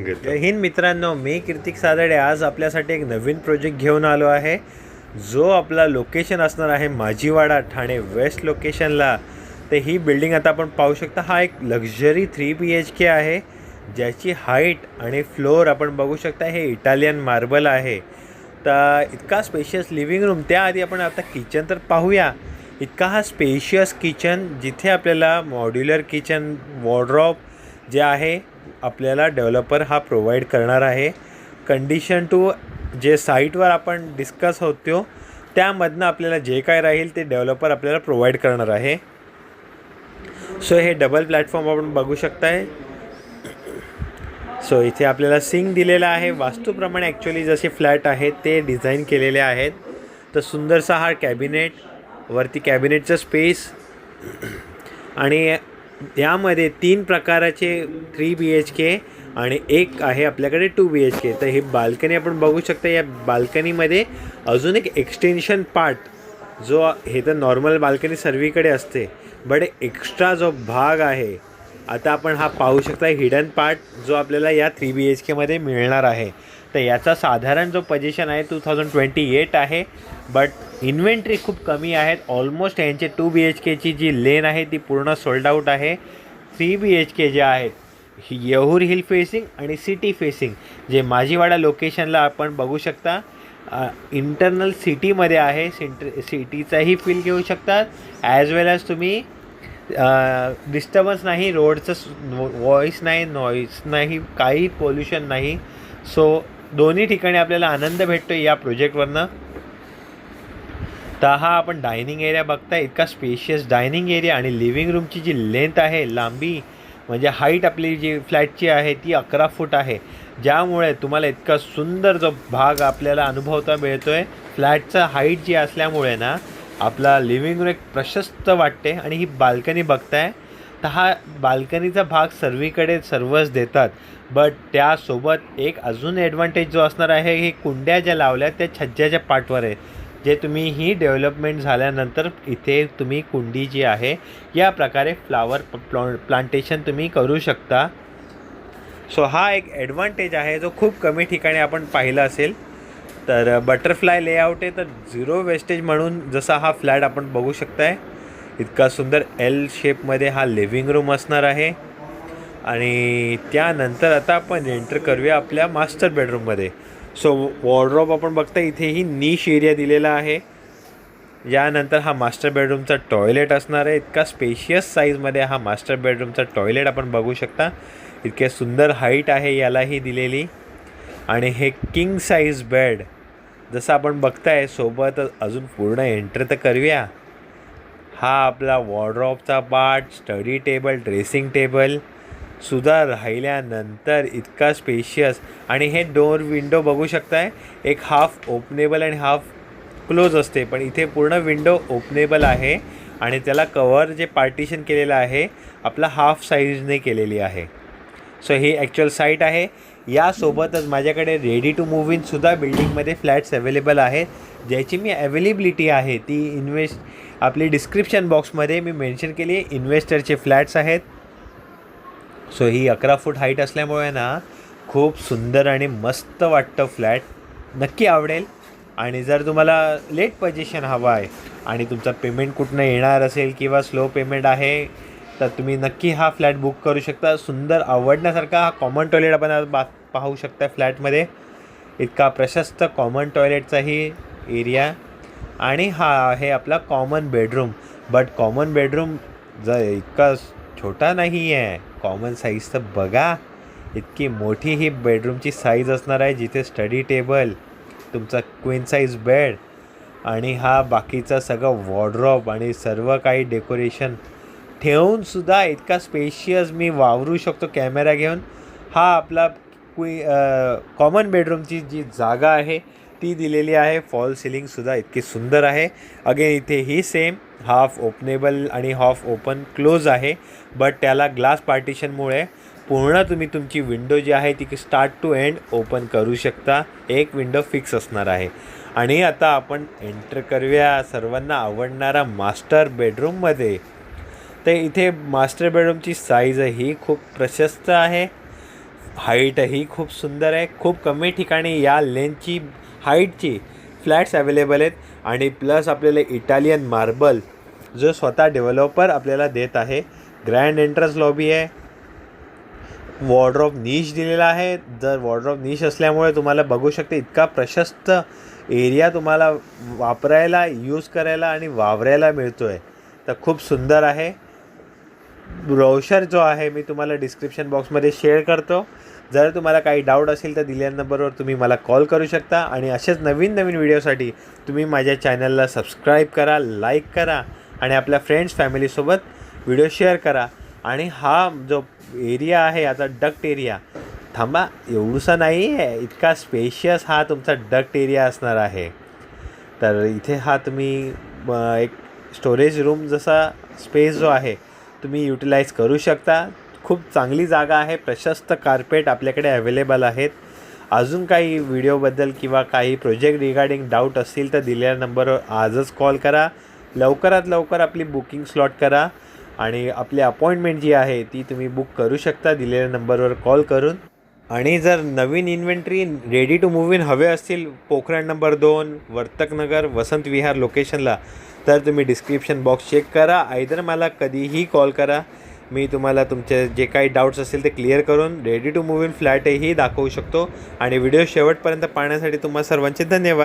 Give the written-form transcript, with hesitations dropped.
घेतो. जय हिंद मित्रांनो, मी कीर्तिक सादडे आज आपल्यासाठी एक नवीन प्रोजेक्ट घेऊन आलो आहे, जो आपला लोकेशन असणार आहे माझीवाडा ठाणे वेस्ट लोकेशनला. तर ही बिल्डिंग आता आपण पाहू शकता. हा एक लक्झरी 3 BHK आहे, ज्याची हाईट आणि फ्लोअर आपण बघू शकता. हे इटालियन मार्बल आहे. तर इतका स्पेशियस लिव्हिंग रूम. त्याआधी आपण आता किचन तर पाहूया. इतका हा स्पेशियस किचन, जिथे आपल्याला मॉड्युलर किचन वॉर्डरोब जे आहे आपल्याला डेव्हलपर हा प्रोव्हाइड करणार आहे. कंडिशन टू जे साईटवर आपण डिस्कस होतो त्यामधनं आपल्याला जे काय राहील ते डेव्हलपर आपल्याला प्रोव्हाइड करणार आहे. सो हे डबल प्लॅटफॉर्म आपण बघू शकताय. सो इथे आपल्याला सिंक दिलेला आहे. वास्तूप्रमाणे ॲक्च्युली जसे फ्लॅट आहेत ते डिझाईन केलेले आहेत. तर सुंदरसा हा कॅबिनेट, वरती कॅबिनेटचं स्पेस, आणि यामध्ये 3 प्रकाराचे 3 BHK आणि एक आहे आपल्याकडे 2 BHK. तर ही बाल्कनी आपण बघू शकता. या बाल्कनीमध्ये अजून एक एक्सटेन्शन पार्ट, जो हे तर नॉर्मल बाल्कनी सर्वीकडे असते, बट एक्स्ट्रा जो भाग आहे आता आपण हा पाहू शकता, हिडन पार्ट जो आपल्याला या 3 BHKमध्ये मिळणार आहे. तर याचा साधारण जो पोझिशन आहे 2028 आहे, बट इन्व्हेंटरी खूप कमी आहेत. ऑलमोस्ट यांचे 2 BHKची जी लेन आहे ती पूर्ण सोल्ड आऊट आहे. 3 BHK जे आहेत येहूर हिल फेसिंग आणि सिटी फेसिंग, जे माझीवाडा लोकेशनला आपण बघू शकता, इंटरनल सिटीमध्ये आहे. सिटीचाही फील घेऊ शकतात, ॲज वेल ॲज तुम्ही डिस्टर्बन्स नाही, रोडचं व्हॉईस नाही, नॉईस नाही, काही पोल्युशन नाही. सो दोन्ही ठिकाणी आपल्याला आनंद भेटतो या प्रोजेक्टवरनं. तर हा आपण डायनिंग एरिया बघताय. इतका स्पेशियस डायनिंग एरिया, आणि लिव्हिंग रूमची जी लेंथ आहे, लांबी म्हणजे हाईट आपली जी फ्लॅटची आहे ती 11 फूट आहे, ज्यामुळे तुम्हाला इतका सुंदर जो भाग आपल्याला अनुभवता मिळतो आहे. फ्लॅटचा हाईट जी असल्यामुळे ना आपला लिव्हिंग रूम एक प्रशस्त वाटते. आणि ही बाल्कनी बघताय, तर हा बाल्कनीचा भाग सर्वीकडे सर्वच देतात, बट त्यासोबत एक अजून ॲडव्हान्टेज जो असणार आहे, हे कुंड्या ज्या लावल्या त्या छज्जाच्या पाठवर आहे, जे तुम्ही ही डेव्हलपमेंट झाल्यानंतर इथे तुम्ही कुंडी जी आहे या प्रकारे फ्लावर प्लांटेशन तुम्ही करू शकता. सो हा एक ॲडव्हान्टेज आहे जो खूप कमी ठिकाणी आपण पाहिलं असेल. तर बटरफ्लाय लेआउट आहे, तर झिरो वेस्टेज म्हणून जसा हा फ्लॅट आपण बघू शकताय. इतका सुंदर L शेपमध्ये हा लिव्हिंग रूम असणार आहे. आणि त्यानंतर आता आपण एंटर करूया आपल्या मास्टर बेडरूममध्ये. सो वॉर्डरोब आपण बघता, इथेही निश एरिया दिलेला आहे. यानंतर हा मास्टर बेडरूमचा टॉयलेट असणार आहे. इतका स्पेशियस साईजमध्ये हा मास्टर बेडरूमचा टॉयलेट आपण बघू शकता. इतके सुंदर हाईट आहे यालाही दिलेली. आणि हे किंग साईज बेड जसं आपण बघताय. सोबतच अजून पूर्ण एंटर तर करूया. हा आपला वॉर्डरोबचा part, study table, dressing table सुद्धा राहिल्यानंतर इतका स्पेशियस. आणि हे डोअर विंडो बघू शकताय, एक हाफ ओपनेबल आणि हाफ क्लोज असते, पण इथे पूर्ण विंडो ओपनेबल आहे. आणि त्याला कवर जे पार्टिशन केलेलं आहे आपला हाफ साईजने केलेली आहे. सो ही ॲक्च्युअल साईट आहे. यासोबतच माझ्याकडे रेडी टू मूव्ह इनसुद्धा बिल्डिंगमध्ये फ्लॅट्स अवेलेबल आहेत, ज्याची मी अवेलेबिलिटी आहे ती आपली डिस्क्रिप्शन बॉक्समध्ये मी मेन्शन केली आहे. इन्व्हेस्टरचे फ्लॅट्स आहेत. सो ही 11 फूट हाईट असल्यामुळे ना खूप सुंदर आणि मस्त वाटतं फ्लॅट. नक्की आवडेल. आणि जर तुम्हाला लेट पोझिशन हवं आहे आणि तुमचा पेमेंट कुठनं येणार असेल किंवा स्लो पेमेंट आहे, तर तुम्ही नक्की हा फ्लॅट बुक करू शकता. सुंदर आवडण्यासारखा हा कॉमन टॉयलेट आपण पाहू शकता फ्लॅटमध्ये. इतका प्रशस्त कॉमन टॉयलेटचाही एरिया. आणि हा आहे आपला common bedroom. But common bedroom जर इतका छोटा नाही आहे, कॉमन साईज तर बघा. इतकी मोठी ही बेडरूमची साईज असणार आहे, जिथे स्टडी टेबल, तुमचा क्वीन साईज बेड, आणि हा बाकीचा सगळं वॉर्डरोब आणि सर्व काही डेकोरेशन ठेवूनसुद्धा इतका स्पेशियस मी वावरू शकतो कॅमेरा घेऊन. हा आपला कॉमन बेडरूमची जी जागा आहे ती दिलेली आहे. फॉल सिलिंगसुद्धा इतकी सुंदर आहे. अगेन इथे ही सेम हाफ ओपनेबल आणि हाफ ओपन क्लोज आहे, बट त्याला ग्लास पार्टिशनमुळे पूर्ण तुम्ही तुमची विंडो जी आहे ती स्टार्ट टू एंड ओपन करू शकता. एक विंडो फिक्स असणार आहे. आणि आता आपण एंटर करूया सर्वांना आवडणारा मास्टर बेडरूममध्ये. तर इथे मास्टर बेडरूमची साईज ही खूप प्रशस्त आहे. हाईटही खूप सुंदर आहे. खूप कमी ठिकाणी या लेनची हाईटची फ्लॅट्स अवेलेबल आहेत आणि प्लस आपल्याला इटालियन मार्बल जो स्वतः डेव्हलपर आपल्याला देत आहे. ग्रँड एंट्रन्स लॉबी आहे. वॉर्डरोब नीश दिलेला आहे. जर वॉर्डरोब नीश असल्यामुळे तुम्हाला बघू शकते इतका प्रशस्त एरिया तुम्हाला वापरायला, यूज करायला आणि वावरायला मिळतो आहे. तर खूप सुंदर आहे. ब्रोशर जो आहे मी तुम्हाला डिस्क्रिप्शन बॉक्समध्ये शेअर करतो. जर तुम्हाला काही डाऊट असेल तर दिलेल्या नंबरवर तुम्ही मला कॉल करू शकता आणि असेच नवीन नवीन व्हिडिओसाठी तुम्ही माझ्या चॅनलला सबस्क्राईब करा, लाईक करा आणि आपल्या फ्रेंड्स फॅमिलीसोबत व्हिडिओ शेअर करा. आणि हा जो एरिया आहे आता डक्ट एरिया, थांबा एवढूसा नाही आहे, इतका स्पेशियस हा तुमचा डक्ट एरिया असणार आहे. तर इथे हा तुम्ही एक स्टोरेज रूम जसा स्पेस जो आहे तुम्ही युटिलाइज करू शकता. खूप चांगली जागा आहे. प्रशस्त कार्पेट आपल्याकडे अवेलेबल आहेत. अजून काही व्हिडिओबद्दल किंवा काही प्रोजेक्ट रिगार्डिंग डाऊट असतील तर दिलेल्या नंबरवर आजच कॉल करा. लवकरात लवकर आपली बुकिंग स्लॉट करा आणि आपली अपॉइंटमेंट जी आहे ती तुम्ही बुक करू शकता दिलेल्या नंबरवर कॉल करून. आणि जर नवीन inventory ready to move in हवे असतील पोखरण नंबर 2 वर्तकनगर वसंत विहार लोकेशनला, तर तुम्ही डिस्क्रिप्शन बॉक्स चेक करा. आयदर मला कधीही कॉल करा. मी तुम्हाला तुमचे जे काही डाऊट्स असतील ते क्लिअर करून रेडी टू मूव्ह इन फ्लॅटही दाखवू शकतो. आणि व्हिडिओ शेवटपर्यंत पाहण्यासाठी तुम्हा सर्वांचे धन्यवाद.